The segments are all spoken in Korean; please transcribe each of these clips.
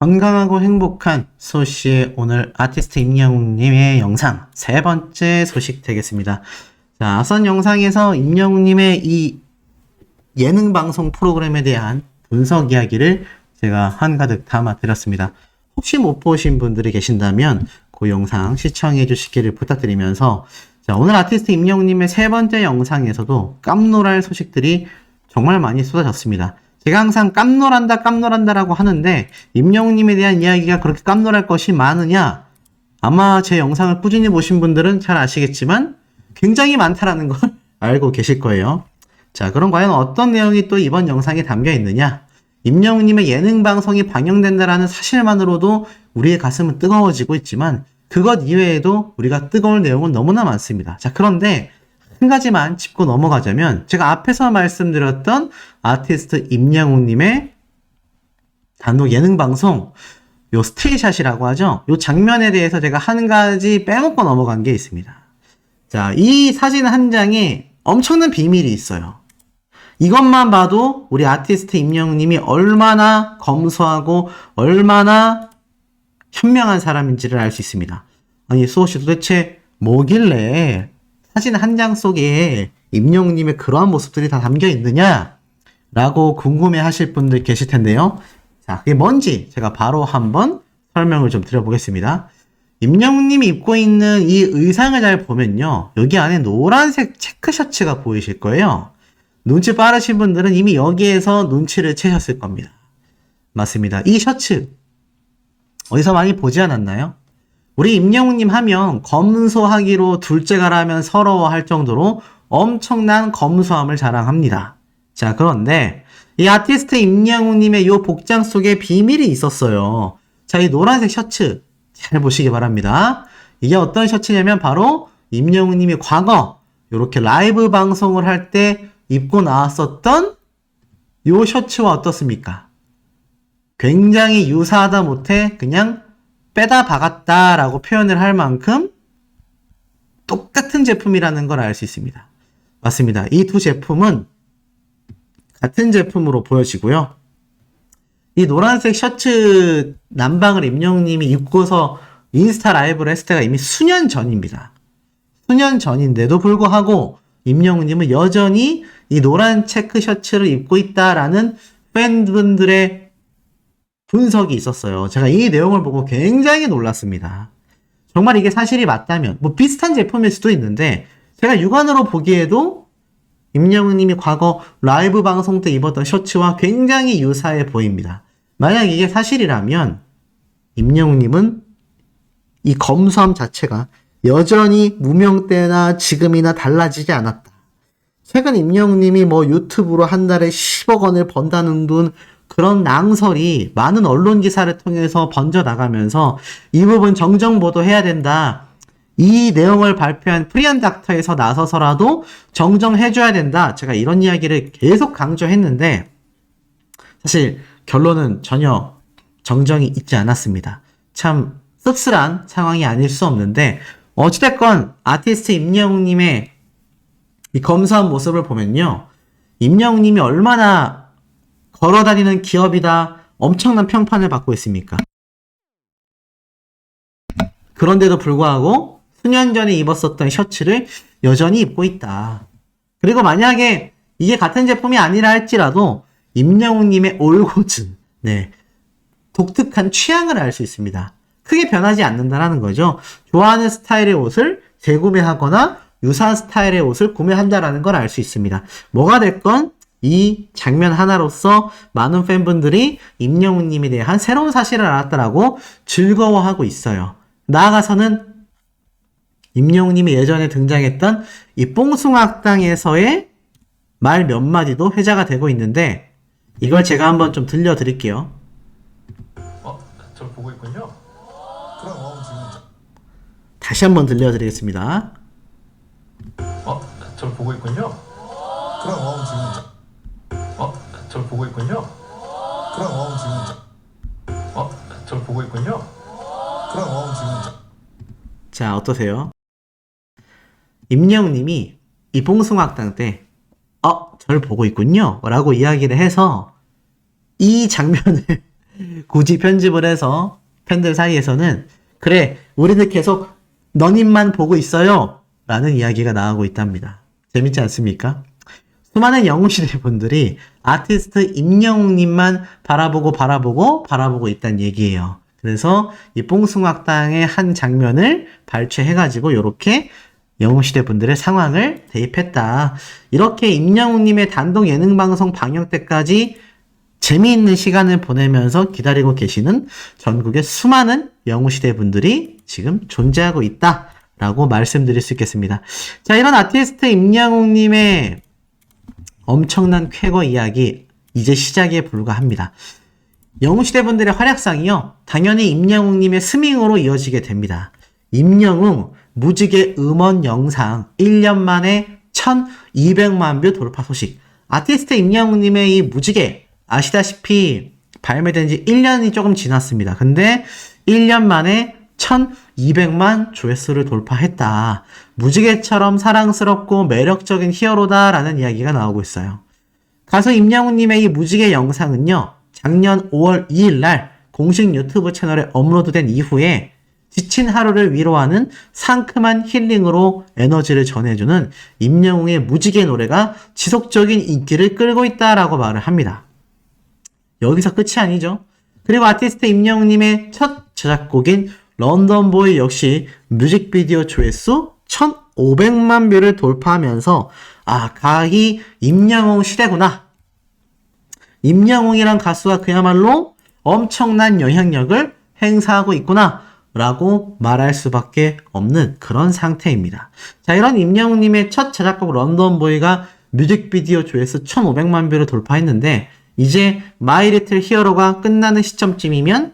건강하고 행복한 소씨의 오늘 아티스트 임영웅님의 영상 세 번째 소식 되겠습니다. 자, 앞선 영상에서 임영웅님의 이 예능 방송 프로그램에 대한 분석 이야기를 제가 한가득 담아 드렸습니다. 혹시 못 보신 분들이 계신다면 그 영상 시청해 주시기를 부탁드리면서, 자, 오늘 아티스트 임영웅님의 세 번째 영상에서도 깜놀할 소식들이 정말 많이 쏟아졌습니다. 제가 항상 깜놀한다라고 하는데, 임영웅님에 대한 이야기가 그렇게 깜놀할 것이 많으냐? 아마 제 영상을 꾸준히 보신 분들은 잘 아시겠지만 굉장히 많다라는 걸 알고 계실 거예요. 자, 그럼 과연 어떤 내용이 또 이번 영상에 담겨 있느냐? 임영웅님의 예능 방송이 방영된다라는 사실만으로도 우리의 가슴은 뜨거워지고 있지만, 그것 이외에도 우리가 뜨거울 내용은 너무나 많습니다. 자, 그런데 한 가지만 짚고 넘어가자면, 제가 앞에서 말씀드렸던 아티스트 임영웅님의 단독 예능 방송, 요 스틸샷이라고 하죠. 요 장면에 대해서 제가 한 가지 빼먹고 넘어간 게 있습니다. 자, 이 사진 한 장에 엄청난 비밀이 있어요. 이것만 봐도 우리 아티스트 임영웅님이 얼마나 검소하고 얼마나 현명한 사람인지를 알 수 있습니다. 아니, 수호씨 도대체 뭐길래 사진 한 장 속에 임영웅님의 그러한 모습들이 다 담겨 있느냐? 라고 궁금해 하실 분들 계실 텐데요. 자, 그게 뭔지 제가 바로 한번 설명을 좀 드려보겠습니다. 임영웅님이 입고 있는 이 의상을 잘 보면요, 여기 안에 노란색 체크 셔츠가 보이실 거예요. 눈치 빠르신 분들은 이미 여기에서 눈치를 채셨을 겁니다. 맞습니다. 이 셔츠 어디서 많이 보지 않았나요? 우리 임영웅님 하면 검소하기로 둘째가라 하면 서러워할 정도로 엄청난 검소함을 자랑합니다. 자, 그런데 이 아티스트 임영웅님의 이 복장 속에 비밀이 있었어요. 자, 이 노란색 셔츠 잘 보시기 바랍니다. 이게 어떤 셔츠냐면 바로 임영웅님이 과거 이렇게 라이브 방송을 할 때 입고 나왔었던 이 셔츠와 어떻습니까? 굉장히 유사하다 못해 그냥 빼다 박았다라고 표현을 할 만큼 똑같은 제품이라는 걸 알 수 있습니다. 맞습니다. 이 두 제품은 같은 제품으로 보여지고요. 이 노란색 셔츠 남방을 임영웅님이 입고서 인스타 라이브를 했을 때가 이미 수년 전입니다. 수년 전인데도 불구하고 임영웅님은 여전히 이 노란 체크 셔츠를 입고 있다라는 팬분들의 분석이 있었어요. 제가 이 내용을 보고 굉장히 놀랐습니다. 정말 이게 사실이 맞다면, 뭐 비슷한 제품일 수도 있는데, 제가 육안으로 보기에도 임영웅님이 과거 라이브 방송 때 입었던 셔츠와 굉장히 유사해 보입니다. 만약 이게 사실이라면 임영웅님은 이 검소함 자체가 여전히 무명 때나 지금이나 달라지지 않았다. 최근 임영웅님이 뭐 유튜브로 한 달에 10억 원을 번다는 둥 그런 낭설이 많은 언론 기사를 통해서 번져나가면서 이 부분 정정 보도해야 된다. 이 내용을 발표한 프리한 닥터에서 나서서라도 정정해줘야 된다. 제가 이런 이야기를 계속 강조했는데 사실 결론은 전혀 정정이 있지 않았습니다. 참 씁쓸한 상황이 아닐 수 없는데, 어찌됐건 아티스트 임영웅님의 이 검소한 모습을 보면요, 임영웅님이 얼마나 걸어다니는 기업이다 엄청난 평판을 받고 있습니까? 그런데도 불구하고 수년 전에 입었었던 셔츠를 여전히 입고 있다. 그리고 만약에 이게 같은 제품이 아니라 할지라도 임영웅님의 올고즘, 네, 독특한 취향을 알 수 있습니다. 크게 변하지 않는다라는 거죠. 좋아하는 스타일의 옷을 재구매하거나 유사한 스타일의 옷을 구매한다라는 걸 알 수 있습니다. 뭐가 됐건 이 장면 하나로서 많은 팬분들이 임영웅님에 대한 새로운 사실을 알았다라고 즐거워하고 있어요. 나아가서는 임영웅님이 예전에 등장했던 이 뽕숭아학당에서의 말 몇 마디도 회자가 되고 있는데, 이걸 제가 한번 좀 들려드릴게요. 저 보고 있군요. 그럼 지금 다시 한번 들려드리겠습니다. 저 보고 있군요. 그럼 지금 저 보고 있군요. 그럼 지금 저 보고 있군요. 그럼 지금 자, 어떠세요? 임영웅님이 이 뽕숭아학당 때 절 보고 있군요 라고 이야기를 해서 이 장면을 굳이 편집을 해서 팬들 사이에서는 그래 우리는 계속 너님만 보고 있어요 라는 이야기가 나오고 있답니다. 재밌지 않습니까? 수많은 영웅시대 분들이 아티스트 임영웅님만 바라보고 있다는 얘기예요. 그래서 이 뽕숭악당의 한 장면을 발췌해가지고 이렇게 영웅시대 분들의 상황을 대입했다. 이렇게 임영웅님의 단독 예능방송 방영 때까지 재미있는 시간을 보내면서 기다리고 계시는 전국의 수많은 영웅시대 분들이 지금 존재하고 있다라고 말씀드릴 수 있겠습니다. 자, 이런 아티스트 임영웅님의 엄청난 쾌거 이야기 이제 시작에 불과합니다. 영웅시대 분들의 활약상이요. 당연히 임영웅님의 스밍으로 이어지게 됩니다. 임영웅 무지개 음원 영상 1년 만에 1200만 뷰 돌파 소식. 아티스트 임영웅님의 이 무지개 아시다시피 발매된 지 1년이 조금 지났습니다. 근데 1년 만에 1200만 조회수를 돌파했다. 무지개처럼 사랑스럽고 매력적인 히어로다라는 이야기가 나오고 있어요. 가수 임영웅님의 이 무지개 영상은요. 작년 5월 2일 날 공식 유튜브 채널에 업로드된 이후에 지친 하루를 위로하는 상큼한 힐링으로 에너지를 전해주는 임영웅의 무지개 노래가 지속적인 인기를 끌고 있다라고 말을 합니다. 여기서 끝이 아니죠. 그리고 아티스트 임영웅님의 첫 제작곡인 런던보이 역시 뮤직비디오 조회수 1500만 뷰를 돌파하면서 가히 임영웅 시대구나. 임영웅이란 가수가 그야말로 엄청난 영향력을 행사하고 있구나 라고 말할 수밖에 없는 그런 상태입니다. 자, 이런 임영웅님의 첫 제작곡 런던보이가 뮤직비디오 조회수 1500만 뷰를 돌파했는데 이제 마이 리틀 히어로가 끝나는 시점쯤이면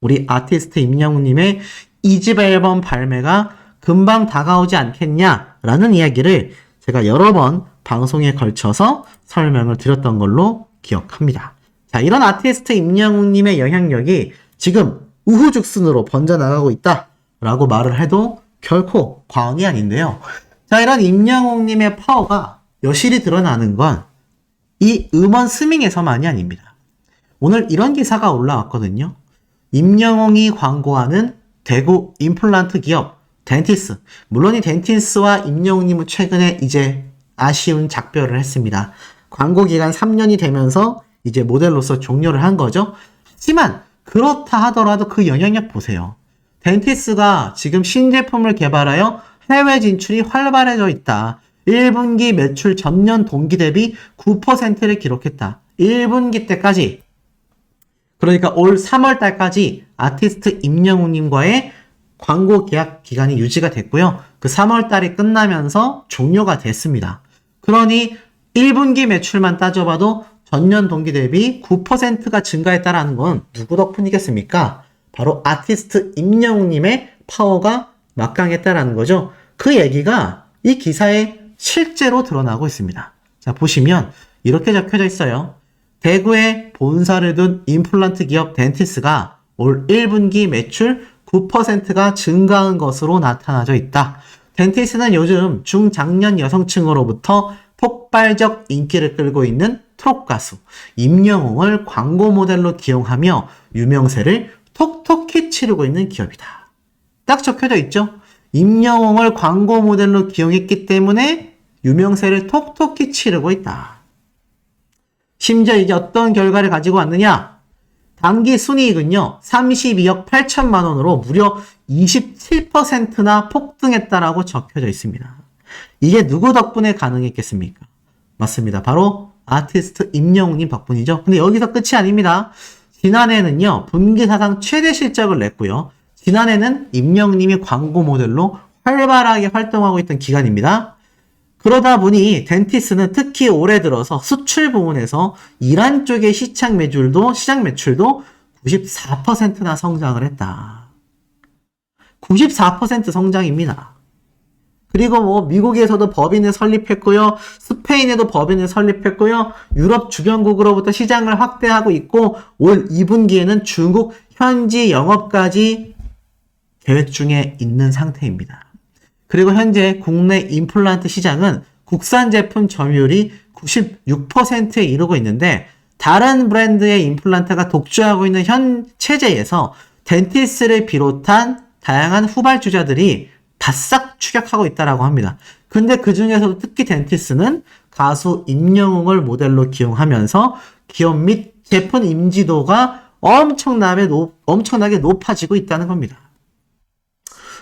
우리 아티스트 임영웅님의 2집 앨범 발매가 금방 다가오지 않겠냐라는 이야기를 제가 여러 번 방송에 걸쳐서 설명을 드렸던 걸로 기억합니다. 자, 이런 아티스트 임영웅님의 영향력이 지금 우후죽순으로 번져나가고 있다라고 말을 해도 결코 과언이 아닌데요. 자, 이런 임영웅님의 파워가 여실히 드러나는 건 이 음원 스밍에서만이 아닙니다. 오늘 이런 기사가 올라왔거든요. 임영웅이 광고하는 대구 임플란트 기업 덴티스. 물론 이 덴티스와 임영웅님은 최근에 이제 아쉬운 작별을 했습니다. 광고 기간 3년이 되면서 이제 모델로서 종료를 한 거죠. 하지만 그렇다 하더라도 그 영향력 보세요. 덴티스가 지금 신제품을 개발하여 해외 진출이 활발해져 있다. 1분기 매출 전년 동기 대비 9%를 기록했다. 1분기 때까지. 그러니까 올 3월 달까지 아티스트 임영웅님과의 광고 계약 기간이 유지가 됐고요. 그 3월 달이 끝나면서 종료가 됐습니다. 그러니 1분기 매출만 따져봐도 전년 동기 대비 9%가 증가했다라는 건 누구 덕분이겠습니까? 바로 아티스트 임영웅님의 파워가 막강했다라는 거죠. 그 얘기가 이 기사에 실제로 드러나고 있습니다. 자, 보시면 이렇게 적혀져 있어요. 대구에 본사를 둔 임플란트 기업 덴티스가 올 1분기 매출 9%가 증가한 것으로 나타나져 있다. 덴티스는 요즘 중장년 여성층으로부터 폭발적 인기를 끌고 있는 트롯 가수 임영웅을 광고 모델로 기용하며 유명세를 톡톡히 치르고 있는 기업이다. 딱 적혀져 있죠? 임영웅을 광고 모델로 기용했기 때문에 유명세를 톡톡히 치르고 있다. 심지어 이게 어떤 결과를 가지고 왔느냐? 당기 순이익은요, 32억 8천만 원으로 무려 27%나 폭등했다라고 적혀져 있습니다. 이게 누구 덕분에 가능했겠습니까? 맞습니다. 바로 아티스트 임영웅님 덕분이죠. 근데 여기서 끝이 아닙니다. 지난해는요, 분기 사상 최대 실적을 냈고요. 지난해는 임영웅님이 광고 모델로 활발하게 활동하고 있던 기간입니다. 그러다 보니 덴티스는 특히 올해 들어서 수출 부문에서 이란 쪽의 시장 매출도 94%나 성장을 했다. 94% 성장입니다. 그리고 미국에서도 법인을 설립했고요. 스페인에도 법인을 설립했고요. 유럽 주변국으로부터 시장을 확대하고 있고 올 2분기에는 중국 현지 영업까지 계획 중에 있는 상태입니다. 그리고 현재 국내 임플란트 시장은 국산 제품 점유율이 96%에 이르고 있는데 다른 브랜드의 임플란트가 독주하고 있는 현 체제에서 덴티스를 비롯한 다양한 후발주자들이 바싹 추격하고 있다라고 합니다. 근데 그 중에서도 특히 덴티스는 가수 임영웅을 모델로 기용하면서 기업 및 제품 인지도가 엄청나게 높아지고 있다는 겁니다.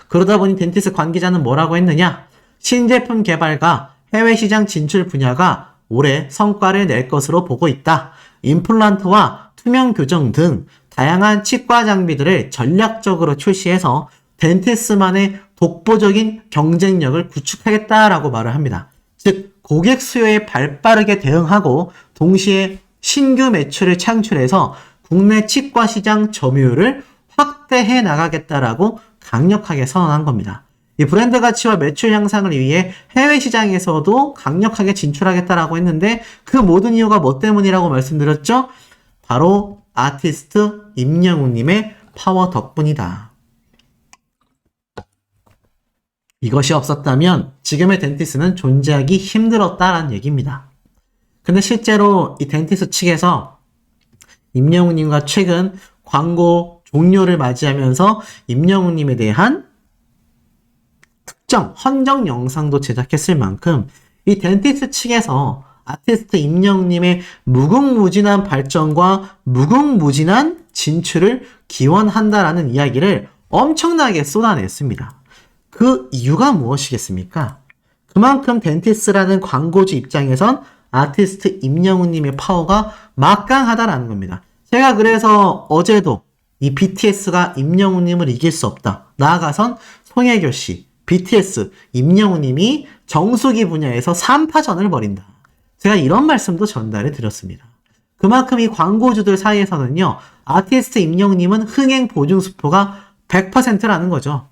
그러다 보니 덴티스 관계자는 뭐라고 했느냐? 신제품 개발과 해외 시장 진출 분야가 올해 성과를 낼 것으로 보고 있다. 임플란트와 투명 교정 등 다양한 치과 장비들을 전략적으로 출시해서 덴티스만의 독보적인 경쟁력을 구축하겠다라고 말을 합니다. 즉, 고객 수요에 발빠르게 대응하고 동시에 신규 매출을 창출해서 국내 치과 시장 점유율을 확대해 나가겠다라고 강력하게 선언한 겁니다. 이 브랜드 가치와 매출 향상을 위해 해외 시장에서도 강력하게 진출하겠다라고 했는데 그 모든 이유가 뭐 때문이라고 말씀드렸죠? 바로 아티스트 임영웅님의 파워 덕분이다. 이것이 없었다면 지금의 덴티스는 존재하기 힘들었다라는 얘기입니다. 근데 실제로 이 덴티스 측에서 임영웅님과 최근 광고 종료를 맞이하면서 임영웅님에 대한 특정 헌정 영상도 제작했을 만큼 이 덴티스트 측에서 아티스트 임영웅님의 무궁무진한 발전과 무궁무진한 진출을 기원한다라는 이야기를 엄청나게 쏟아냈습니다. 그 이유가 무엇이겠습니까? 그만큼 덴티스라는 광고주 입장에선 아티스트 임영웅님의 파워가 막강하다라는 겁니다. 제가 그래서 어제도 이 BTS가 임영웅님을 이길 수 없다. 나아가선 송혜교 씨, BTS, 임영웅님이 정수기 분야에서 3파전을 벌인다. 제가 이런 말씀도 전달해 드렸습니다. 그만큼 이 광고주들 사이에서는요, 아티스트 임영웅님은 흥행 보증 수표가 100%라는 거죠.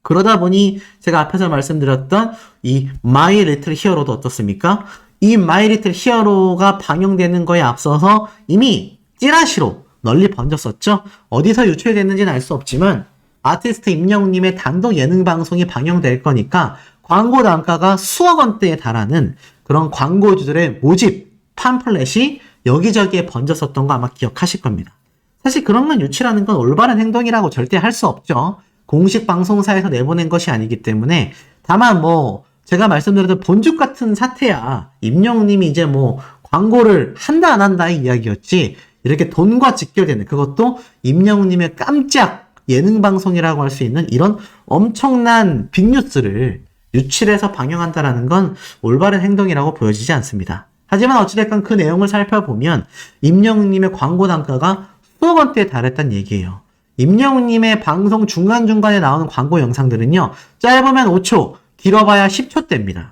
그러다 보니 제가 앞에서 말씀드렸던 이 마이 리틀 히어로도 어떻습니까? 이 마이 리틀 히어로가 방영되는 거에 앞서서 이미 찌라시로 널리 번졌었죠. 어디서 유출됐는지는 알 수 없지만 아티스트 임영웅님의 단독 예능 방송이 방영될 거니까 광고 단가가 수억 원대에 달하는 그런 광고주들의 모집 팜플렛이 여기저기에 번졌었던 거 아마 기억하실 겁니다. 사실 그런 건 유출하는 건 올바른 행동이라고 절대 할 수 없죠. 공식 방송사에서 내보낸 것이 아니기 때문에 다만 뭐 제가 말씀드렸던 본죽 같은 사태야 임영웅님이 이제 뭐 광고를 한다 안 한다의 이야기였지 이렇게 돈과 직결되는 그것도 임영웅님의 깜짝 예능 방송이라고 할 수 있는 이런 엄청난 빅뉴스를 유출해서 방영한다라는 건 올바른 행동이라고 보여지지 않습니다. 하지만 어찌됐건 그 내용을 살펴보면 임영웅님의 광고 단가가 수억 원대에 달했다는 얘기예요. 임영웅님의 방송 중간중간에 나오는 광고 영상들은요, 짧으면 5초, 길어봐야 10초대입니다.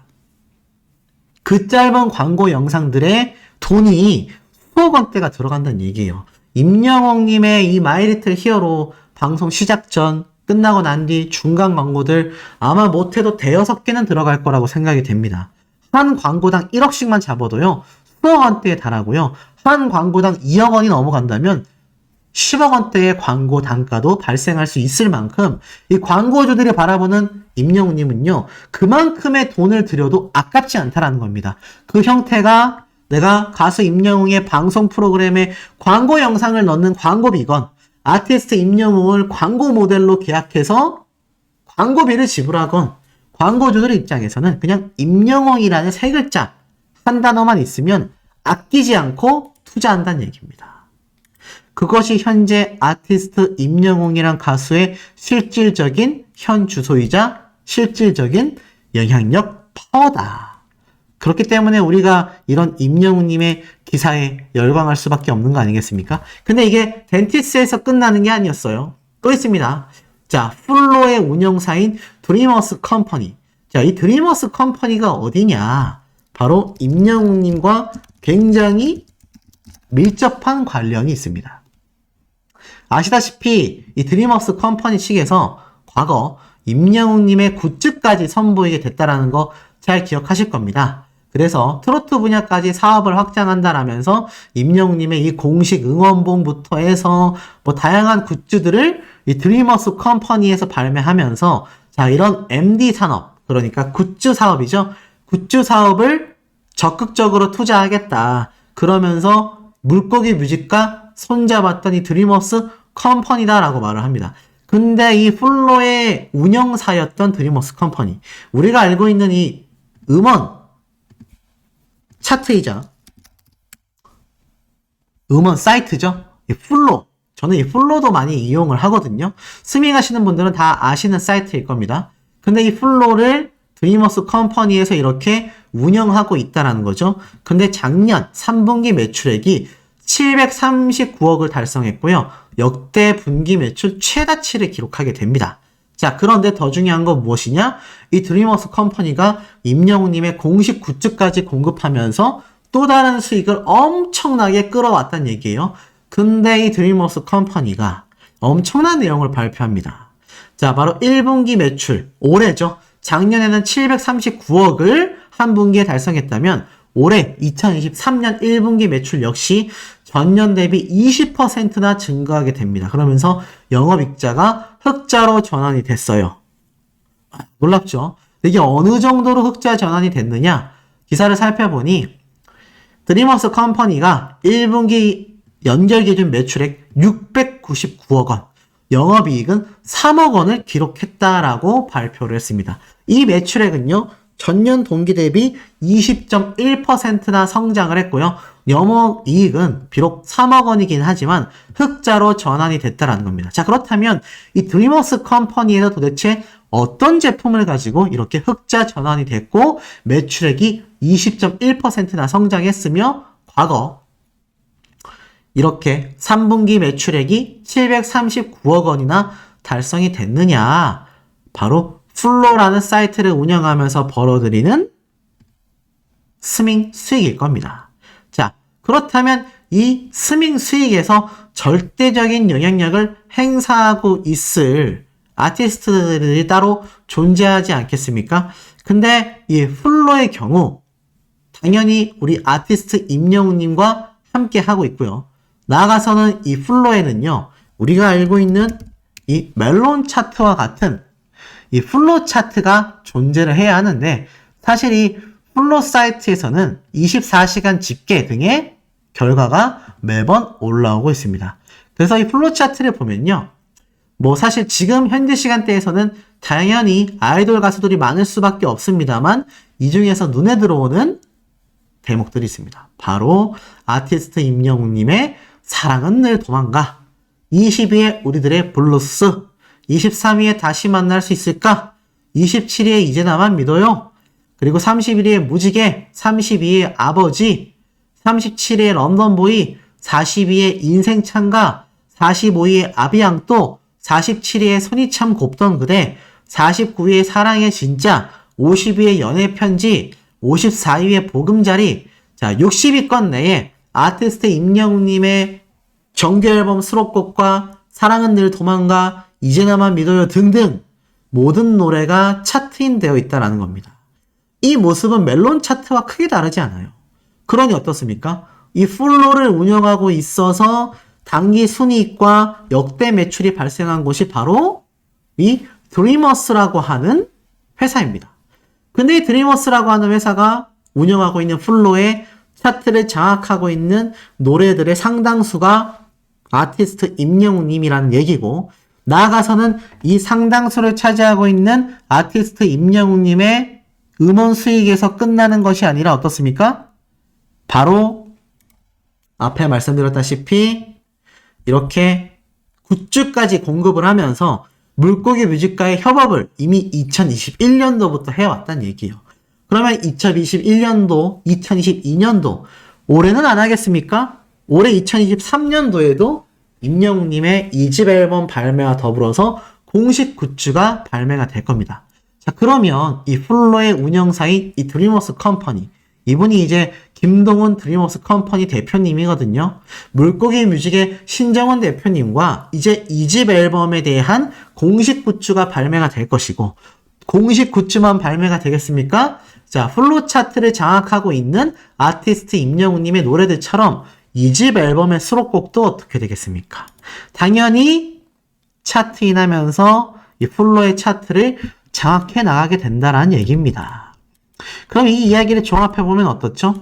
그 짧은 광고 영상들에 돈이 수억 원대가 들어간다는 얘기예요. 임영웅님의 이 마이리틀 히어로 방송 시작 전, 끝나고 난 뒤 중간 광고들 아마 못해도 대여섯 개는 들어갈 거라고 생각이 됩니다. 한 광고당 1억씩만 잡아도요, 수억 원대에 달하고요, 한 광고당 2억 원이 넘어간다면 10억 원대의 광고 단가도 발생할 수 있을 만큼 이 광고주들이 바라보는 임영웅님은요, 그만큼의 돈을 들여도 아깝지 않다라는 겁니다. 그 형태가 내가 가수 임영웅의 방송 프로그램에 광고 영상을 넣는 광고비건, 아티스트 임영웅을 광고 모델로 계약해서 광고비를 지불하건, 광고주들 입장에서는 그냥 임영웅이라는 세 글자 한 단어만 있으면 아끼지 않고 투자한다는 얘기입니다. 그것이 현재 아티스트 임영웅이란 가수의 실질적인 현 주소이자 실질적인 영향력 파워다. 그렇기 때문에 우리가 이런 임영웅님의 기사에 열광할 수밖에 없는 거 아니겠습니까? 근데 이게 덴티스에서 끝나는 게 아니었어요. 또 있습니다. 자, 플로의 운영사인 드리머스 컴퍼니. 자, 이 드리머스 컴퍼니가 어디냐? 바로 임영웅님과 굉장히 밀접한 관련이 있습니다. 아시다시피 이 드리머스 컴퍼니 측에서 과거 임영웅님의 굿즈까지 선보이게 됐다라는 거 잘 기억하실 겁니다. 그래서 트로트 분야까지 사업을 확장한다라면서 임영웅님의 이 공식 응원봉부터 해서 뭐 다양한 굿즈들을 이 드리머스 컴퍼니에서 발매하면서 자, 이런 MD 산업, 그러니까 굿즈 사업이죠. 굿즈 사업을 적극적으로 투자하겠다. 그러면서 물고기 뮤직과 손잡았던 이 드림워스 컴퍼니다라고 말을 합니다. 근데 이 플로의 운영사였던 드림워스 컴퍼니, 우리가 알고 있는 이 음원 차트이자 음원 사이트죠. 이 플로. 저는 이 플로도 많이 이용을 하거든요. 스밍 하시는 분들은 다 아시는 사이트일 겁니다. 근데 이 플로를 드림워스 컴퍼니에서 이렇게 운영하고 있다라는 거죠. 근데 작년 3분기 매출액이 739억을 달성했고요. 역대 분기 매출 최다치를 기록하게 됩니다. 자, 그런데 더 중요한 건 무엇이냐? 이 드림워스 컴퍼니가 임영웅님의 공식 굿즈까지 공급하면서 또 다른 수익을 엄청나게 끌어왔다는 얘기예요. 근데 이 드림워스 컴퍼니가 엄청난 내용을 발표합니다. 자, 바로 1분기 매출, 올해죠. 작년에는 739억을 한 분기에 달성했다면 올해 2023년 1분기 매출 역시 전년 대비 20%나 증가하게 됩니다. 그러면서 영업이익자가 흑자로 전환이 됐어요. 놀랍죠? 이게 어느 정도로 흑자 전환이 됐느냐? 기사를 살펴보니 드림워스 컴퍼니가 1분기 연결 기준 매출액 699억 원, 영업이익은 3억 원을 기록했다라고 발표를 했습니다. 이 매출액은요, 전년 동기 대비 20.1%나 성장을 했고요. 영업이익은 비록 3억 원이긴 하지만 흑자로 전환이 됐다라는 겁니다. 자, 그렇다면 이 드림워스 컴퍼니에서 도대체 어떤 제품을 가지고 이렇게 흑자 전환이 됐고 매출액이 20.1%나 성장했으며 과거 이렇게 3분기 매출액이 739억 원이나 달성이 됐느냐? 바로 플로라는 사이트를 운영하면서 벌어들이는 스밍 수익일 겁니다. 자, 그렇다면 이 스밍 수익에서 절대적인 영향력을 행사하고 있을 아티스트들이 따로 존재하지 않겠습니까? 근데 이 플로의 경우 당연히 우리 아티스트 임영웅님과 함께 하고 있고요. 나아가서는 이 플로에는요, 우리가 알고 있는 이 멜론 차트와 같은 이 플로 차트가 존재를 해야 하는데, 사실 이 플로 사이트에서는 24시간 집계 등의 결과가 매번 올라오고 있습니다. 그래서 이 플로 차트를 보면요, 뭐 사실 지금 현재 시간대에서는 당연히 아이돌 가수들이 많을 수밖에 없습니다만 이 중에서 눈에 들어오는 대목들이 있습니다. 바로 아티스트 임영웅님의 사랑은 늘 도망가, 22회 우리들의 블루스, 23위에 다시 만날 수 있을까? 27위에 이제 나만 믿어요. 그리고 31위에 무지개, 32위에 아버지, 37위에 런던보이, 42위에 인생 찬가, 45위에 아비앙또, 47위에 손이 참 곱던 그대, 49위에 사랑해 진짜, 50위에 연애 편지, 54위에 보금자리. 자, 60위권 내에 아티스트 임영웅님의 정규 앨범 수록곡과 사랑은 늘 도망가, 이제 나만 믿어요 등등 모든 노래가 차트인 되어 있다는 겁니다. 이 모습은 멜론 차트와 크게 다르지 않아요. 그러니 어떻습니까? 이 플로를 운영하고 있어서 단기 순이익과 역대 매출이 발생한 곳이 바로 이 드림워스라고 하는 회사입니다. 근데 이 드림워스라고 하는 회사가 운영하고 있는 플로의 차트를 장악하고 있는 노래들의 상당수가 아티스트 임영웅님이라는 얘기고, 나아가서는 이 상당수를 차지하고 있는 아티스트 임영웅님의 음원 수익에서 끝나는 것이 아니라 어떻습니까? 바로 앞에 말씀드렸다시피 이렇게 굿즈까지 공급을 하면서 물고기 뮤직과의 협업을 이미 2021년도부터 해왔다는 얘기예요. 그러면 2021년도, 2022년도 올해는 안 하겠습니까? 올해 2023년도에도 임영웅님의 2집 앨범 발매와 더불어서 공식 굿즈가 발매가 될 겁니다. 자, 그러면 이 플로의 운영사인 이 드림워스 컴퍼니, 이분이 이제 김동훈 드림워스 컴퍼니 대표님이거든요. 물고기 뮤직의 신정원 대표님과 이제 2집 앨범에 대한 공식 굿즈가 발매가 될 것이고, 공식 굿즈만 발매가 되겠습니까? 자, 플로 차트를 장악하고 있는 아티스트 임영웅님의 노래들처럼 2집 앨범의 수록곡도 어떻게 되겠습니까? 당연히 차트인하면서 이 플로의 차트를 장악해 나가게 된다라는 얘기입니다. 그럼 이 이야기를 종합해보면 어떻죠?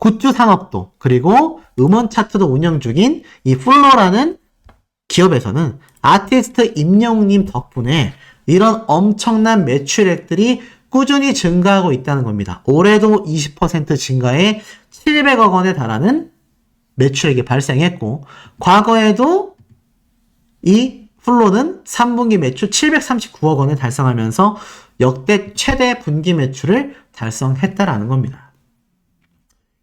굿즈 산업도 그리고 음원 차트도 운영 중인 이 플로라는 기업에서는 아티스트 임영웅님 덕분에 이런 엄청난 매출액들이 꾸준히 증가하고 있다는 겁니다. 올해도 20% 증가해 700억 원에 달하는 매출액이 발생했고, 과거에도 이 플로는 3분기 매출 739억 원을 달성하면서 역대 최대 분기 매출을 달성했다라는 겁니다.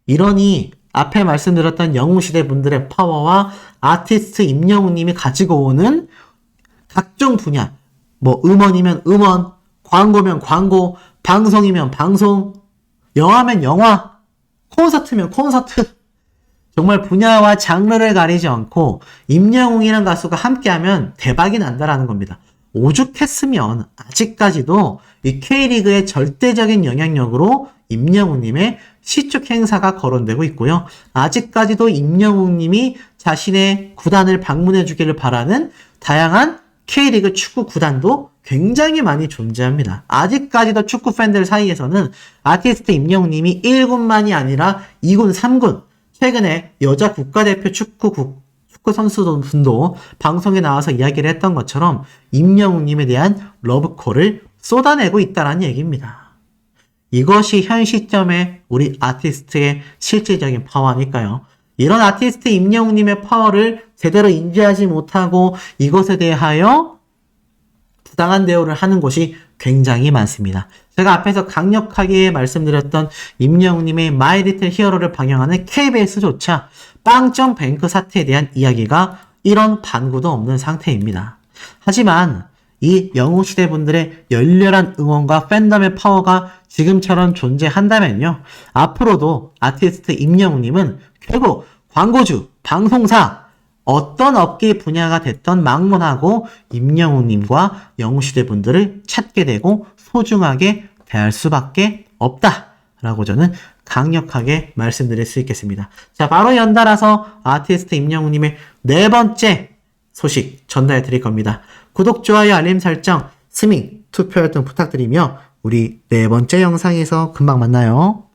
이러니 앞에 말씀드렸던 영웅시대 분들의 파워와 아티스트 임영웅님이 가지고 오는 각종 분야, 뭐 음원이면 음원, 광고면 광고, 방송이면 방송, 영화면 영화, 콘서트면 콘서트, 정말 분야와 장르를 가리지 않고 임영웅이라는 가수가 함께하면 대박이 난다라는 겁니다. 오죽했으면 아직까지도 이 K리그의 절대적인 영향력으로 임영웅님의 시축 행사가 거론되고 있고요. 아직까지도 임영웅님이 자신의 구단을 방문해 주기를 바라는 다양한 K리그 축구 구단도 굉장히 많이 존재합니다. 아직까지도 축구 팬들 사이에서는 아티스트 임영웅님이 1군만이 아니라 2군, 3군, 최근에 여자 국가대표 축구 선수분도 방송에 나와서 이야기를 했던 것처럼 임영웅님에 대한 러브콜을 쏟아내고 있다는 얘기입니다. 이것이 현 시점의 우리 아티스트의 실질적인 파워니까요. 이런 아티스트 임영웅님의 파워를 제대로 인지하지 못하고 이것에 대하여 부당한 대우를 하는 곳이 굉장히 많습니다. 제가 앞에서 강력하게 말씀드렸던 임영웅님의 마이 리틀 히어로를 방영하는 KBS조차 빵점 뱅크 사태에 대한 이야기가 이런 반구도 없는 상태입니다. 하지만 이 영웅시대 분들의 열렬한 응원과 팬덤의 파워가 지금처럼 존재한다면요. 앞으로도 아티스트 임영웅님은 결국 광고주, 방송사, 어떤 업계 분야가 됐던 막론하고 임영웅님과 영웅시대 분들을 찾게 되고 소중하게 대할 수밖에 없다라고 저는 강력하게 말씀드릴 수 있겠습니다. 자, 바로 연달아서 아티스트 임영웅님의 네 번째 소식 전달해 드릴 겁니다. 구독, 좋아요, 알림 설정, 스밍, 투표 활동 부탁드리며 우리 네 번째 영상에서 금방 만나요.